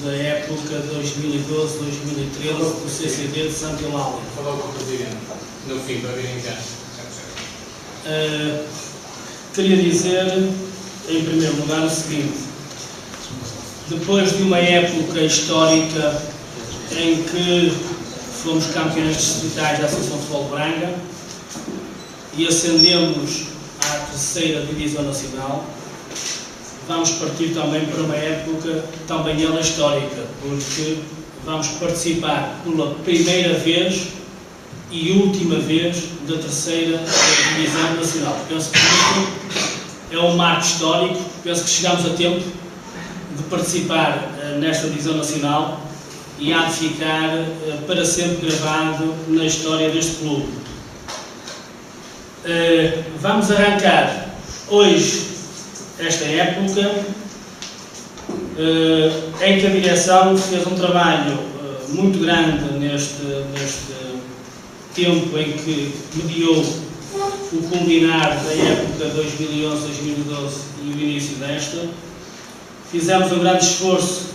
da época 2012-2013 do CCD de Santa Eulália. Falou com o Presidente, no fim, para virem cá. Queria dizer, em primeiro lugar, o seguinte: depois de uma época histórica em que fomos campeões distritais da Associação de Futebol de Braga e ascendemos à terceira Divisão Nacional, vamos partir também para uma época também ela histórica, porque vamos participar pela primeira vez e última vez da terceira Divisão Nacional. Penso que isto é um marco histórico, penso que chegamos a tempo de participar nesta Divisão Nacional e há de ficar para sempre gravado na história deste clube. Vamos arrancar hoje esta época em que a direção fez um trabalho muito grande neste tempo em que mediou o culminar da época 2011-2012 e o início desta. Fizemos um grande esforço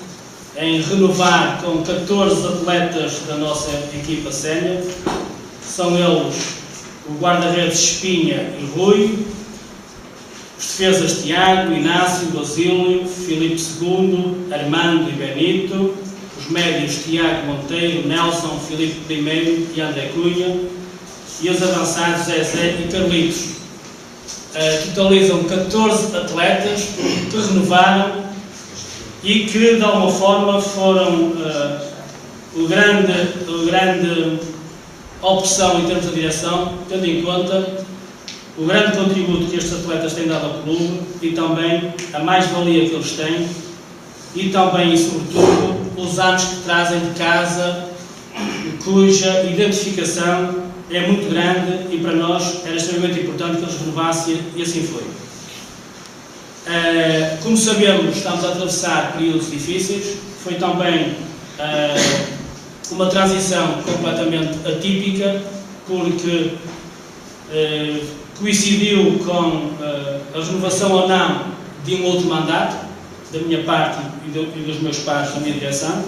em renovar com 14 atletas da nossa equipa sénior. São eles o guarda-redes Espinha e Rui, os defesas Tiago, Inácio, Basílio, Filipe II, Armando e Benito, os médios Tiago Monteiro, Nelson, Filipe I e André Cunha, e os avançados Zezé e Carlitos. Totalizam 14 atletas que renovaram e que, de alguma forma, foram o grande opção em termos de direção, tendo em conta o grande contributo que estes atletas têm dado ao clube e também a mais-valia que eles têm e também e sobretudo os anos que trazem de casa, cuja identificação é muito grande e para nós era extremamente importante que eles renovassem e assim foi. Como sabemos, estamos a atravessar períodos difíceis, foi também uma transição completamente atípica porque coincidiu com a renovação ou não de um outro mandato, da minha parte e dos meus pares da minha direção.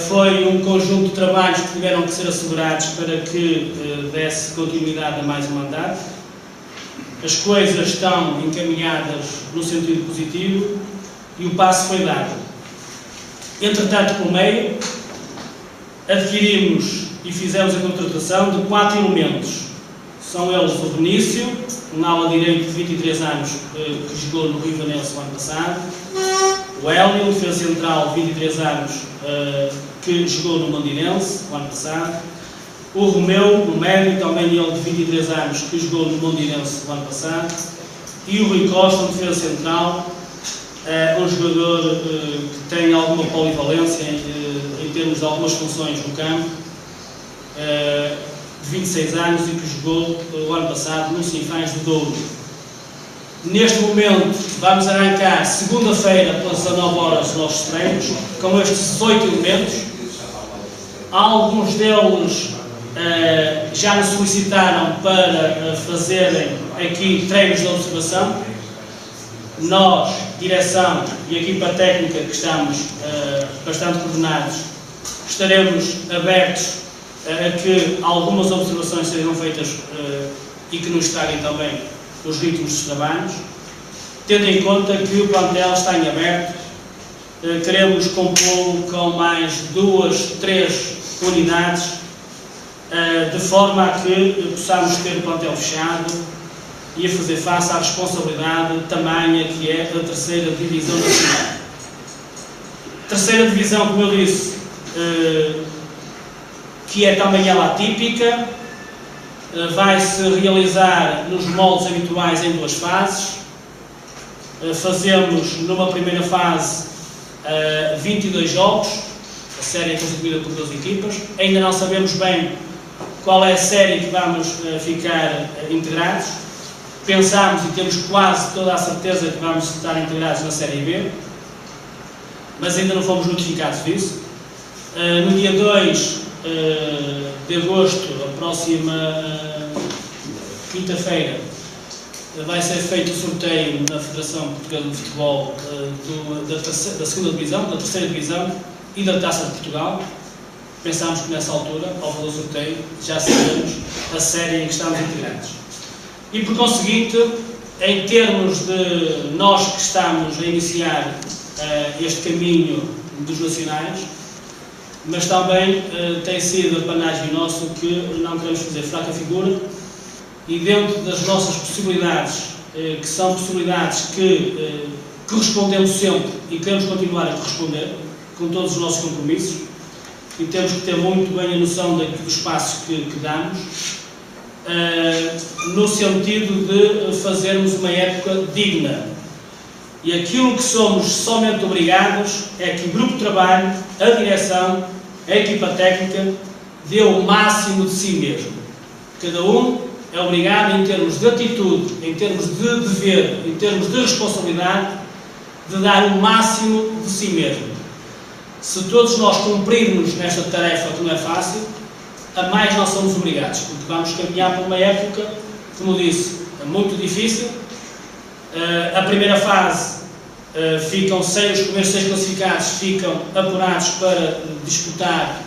Foi um conjunto de trabalhos que tiveram que ser assegurados para que desse continuidade a mais um mandato. As coisas estão encaminhadas no sentido positivo e o passo foi dado. Entretanto, pelo meio, adquirimos e fizemos a contratação de 4 elementos. São eles o Benício, um ala direito de 23 anos que jogou no Rivanense o ano passado, o Hélio, defesa central de 23 anos que jogou no Mondinense o ano passado, o Romeu, um médio, também ele de 23 anos que jogou no Mondinense o ano passado, e o Rui Costa, um defesa central, um jogador que tem alguma polivalência em termos de algumas funções no campo, de 26 anos e que jogou o ano passado no Sinfãs de Douro. Neste momento vamos arrancar segunda-feira pelas 19 horas os nossos treinos com estes 18 elementos. Alguns deles já nos solicitaram para fazerem aqui treinos de observação. Nós, direção e equipa técnica que estamos bastante coordenados, estaremos abertos a que algumas observações sejam feitas e que nos estraguem também os ritmos dos trabalhos, tendo em conta que o plantel está em aberto. Queremos compô-lo com mais 2, 3 unidades, de forma a que possamos ter o plantel fechado e a fazer face à responsabilidade tamanha que é a terceira Divisão Nacional. Terceira Divisão, como eu disse, que é também ela atípica, vai-se realizar nos moldes habituais em 2 fases. Fazemos numa primeira fase 22 jogos, a série é constituída por 2 equipas. Ainda não sabemos bem qual é a série que vamos ficar integrados. Pensámos e temos quase toda a certeza que vamos estar integrados na série B, mas ainda não fomos notificados disso. No dia 2 de agosto, a próxima quinta-feira, vai ser feito o sorteio na Federação Portuguesa de Futebol da segunda divisão, da terceira divisão e da Taça de Portugal. Pensámos que nessa altura, ao fazer o sorteio, já sabemos a série em que estamos integrados. E por conseguinte, em termos de nós que estamos a iniciar este caminho dos nacionais, mas também tem sido apanagem nosso que não queremos fazer fraca figura e dentro das nossas possibilidades, que são possibilidades que correspondemos sempre e queremos continuar a corresponder com todos os nossos compromissos, e temos que ter muito bem a noção do espaço que damos, no sentido de fazermos uma época digna. E aquilo que somos somente obrigados é que o grupo de trabalho, a direção, a equipa técnica, dê o máximo de si mesmo. Cada um é obrigado, em termos de atitude, em termos de dever, em termos de responsabilidade, de dar o máximo de si mesmo. Se todos nós cumprirmos nesta tarefa, que não é fácil, a mais nós somos obrigados, porque vamos caminhar para uma época, como disse, muito difícil. A primeira fase, os primeiros 6 classificados ficam apurados para disputar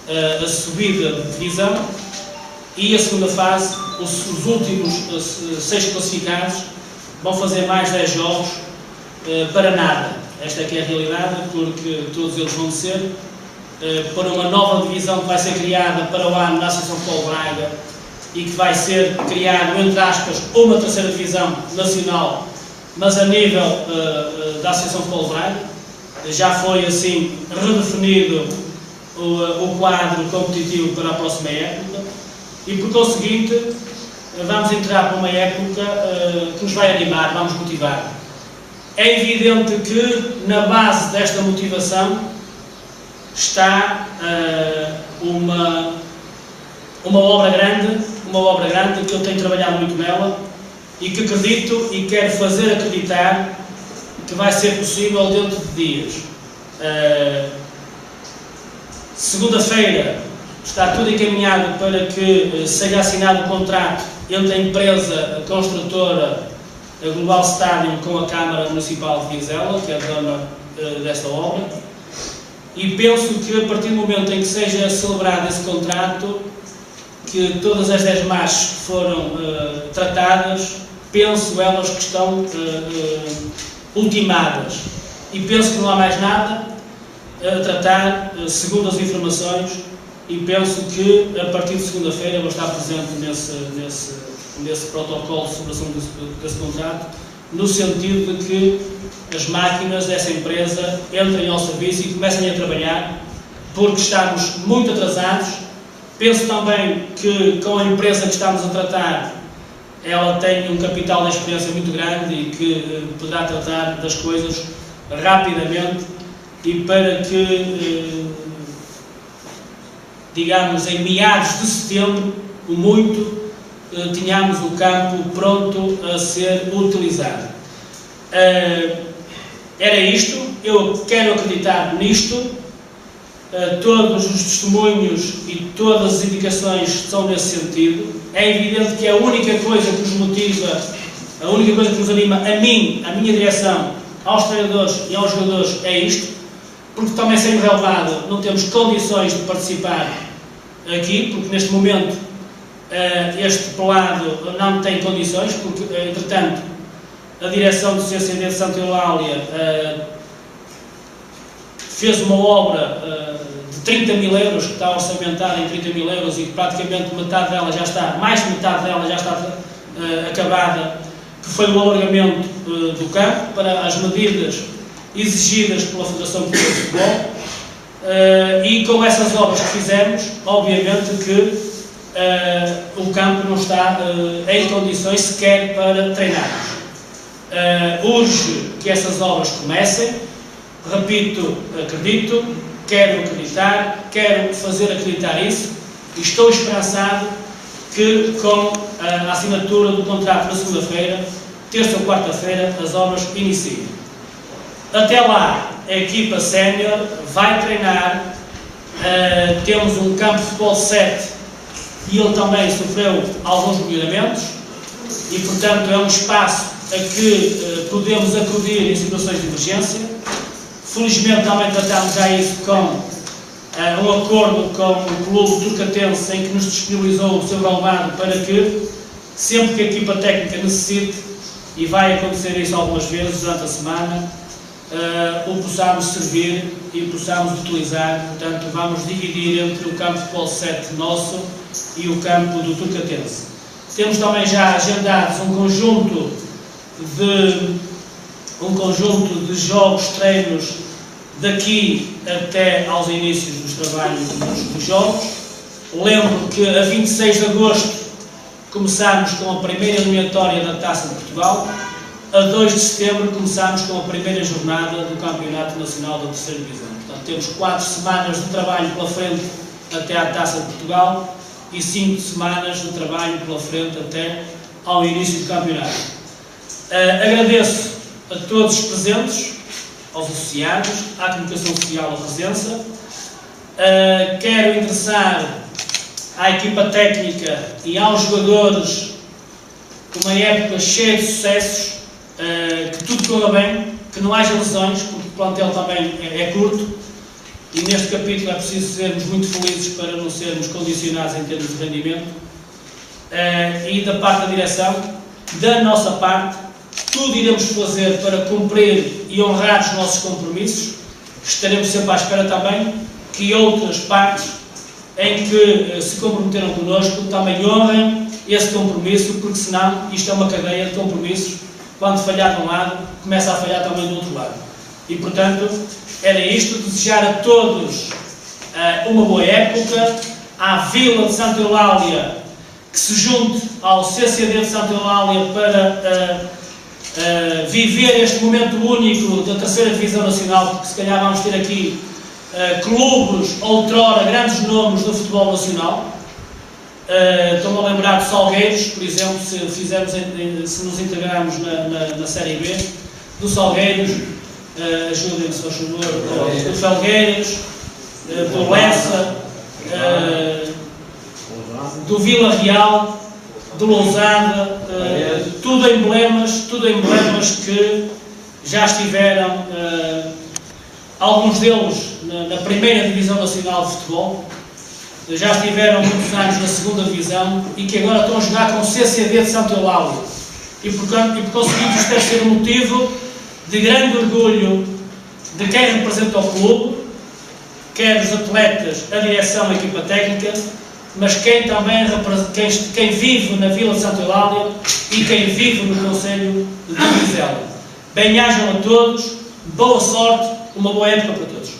a subida de divisão, e a segunda fase, os últimos 6 classificados vão fazer mais 10 jogos para nada. Esta é que é a realidade, porque todos eles vão descer para uma nova divisão que vai ser criada para o ano da Associação Futebol Braga e que vai ser criado, entre aspas, uma terceira divisão nacional, mas a nível da Associação Futebol Braga. Já foi assim redefinido o quadro competitivo para a próxima época e, por conseguinte, vamos entrar para uma época que nos vai animar, vamos motivar. É evidente que na base desta motivação está uma obra grande que eu tenho trabalhado muito nela e que acredito e quero fazer acreditar que vai ser possível dentro de dias. Segunda-feira está tudo encaminhado para que seja assinado o contrato entre a empresa construtora a Global Stadium com a Câmara Municipal de Vizela, que é a dona desta obra, e penso que a partir do momento em que seja celebrado esse contrato, que todas as 10 marchas que foram tratadas, penso elas que estão ultimadas, e penso que não há mais nada a tratar, segundo as informações, e penso que a partir de segunda-feira vou estar presente nesse protocolo de celebração desse contrato, no sentido de que as máquinas dessa empresa entrem ao serviço e comecem a trabalhar, porque estamos muito atrasados. Penso também que com a empresa que estamos a tratar, ela tem um capital de experiência muito grande e que poderá tratar das coisas rapidamente, e para que, digamos, em meados de setembro, tínhamos o campo pronto a ser utilizado. Era isto, eu quero acreditar nisto, todos os testemunhos e todas as indicações são nesse sentido. É evidente que a única coisa que nos motiva, a única coisa que nos anima a mim, a minha direção, aos treinadores e aos jogadores é isto, porque também sendo relevado não temos condições de participar aqui, porque neste momento este pelado não tem condições, porque entretanto a direção do CCD de Santa Eulália fez uma obra de 30 mil euros, que está orçamentada em 30 mil euros e que praticamente metade dela já está, mais de metade dela já está acabada, que foi o alargamento do campo para as medidas exigidas pela Federação Portuguesa de Futebol, e com essas obras que fizemos, obviamente que o campo não está em condições sequer para treinarmos. Urge que essas obras comecem, repito, acredito, quero acreditar, quero fazer acreditar isso, e estou esperançado que com a assinatura do contrato na segunda-feira, terça ou quarta-feira, as obras iniciem. Até lá, a equipa sénior vai treinar, temos um campo de futebol 7 e ele também sofreu alguns melhoramentos e, portanto, é um espaço a que podemos acudir em situações de emergência. Felizmente também tratamos já isso com um acordo com o Clube Turcatense, em que nos disponibilizou o seu relvado para que, sempre que a equipa técnica necessite, e vai acontecer isso algumas vezes durante a semana, o possamos servir e o possamos utilizar. Portanto, vamos dividir entre o campo de futebol 7 nosso e o campo do Turcatense. Temos também já agendados um conjunto de jogos, treinos, daqui até aos inícios dos trabalhos dos jogos. Lembro que a 26 de agosto começámos com a primeira eliminatória da Taça de Portugal. A 2 de setembro começámos com a primeira jornada do Campeonato Nacional da Terceira Divisão. Portanto, temos 4 semanas de trabalho pela frente até à Taça de Portugal e 5 semanas de trabalho pela frente até ao início do campeonato. Agradeço a todos os presentes, aos associados, à comunicação social a presença. Quero interessar à equipa técnica e aos jogadores uma época cheia de sucessos, que tudo corra bem, que não haja lesões, porque o plantel também é curto e neste capítulo é preciso sermos muito felizes para não sermos condicionados em termos de rendimento. E da parte da direção, da nossa parte, tudo iremos fazer para cumprir e honrar os nossos compromissos. Estaremos sempre à espera também que outras partes em que se comprometeram connosco também honrem esse compromisso, porque senão isto é uma cadeia de compromissos. Quando falhar de um lado, começa a falhar também do outro lado. E, portanto, era isto, desejar a todos uma boa época, à Vila de Santa Eulália, que se junte ao CCD de Santa Eulália para viver este momento único da terceira divisão nacional, porque se calhar vamos ter aqui clubes, outrora, grandes nomes do futebol nacional. Estou-me a lembrar de Salgueiros, por exemplo, se nos integrarmos na Série B, do Salgueiros, ajudem-me se faz favor, do Felgueiras, do Lessa, do Vila Real, do Lousada, tudo emblemas que já estiveram, alguns deles na primeira divisão nacional de futebol, já estiveram muitos anos na segunda divisão e que agora estão a jogar com o CCD de Santa Eulália. E por conseguinte isto deve ser um motivo de grande orgulho de quem representa o clube, quer os atletas, a direção, a equipa técnica, mas quem vive na Vila de Santa Eulália e quem vive no concelho de Vizela. Bem-ajam a todos, boa sorte, uma boa época para todos.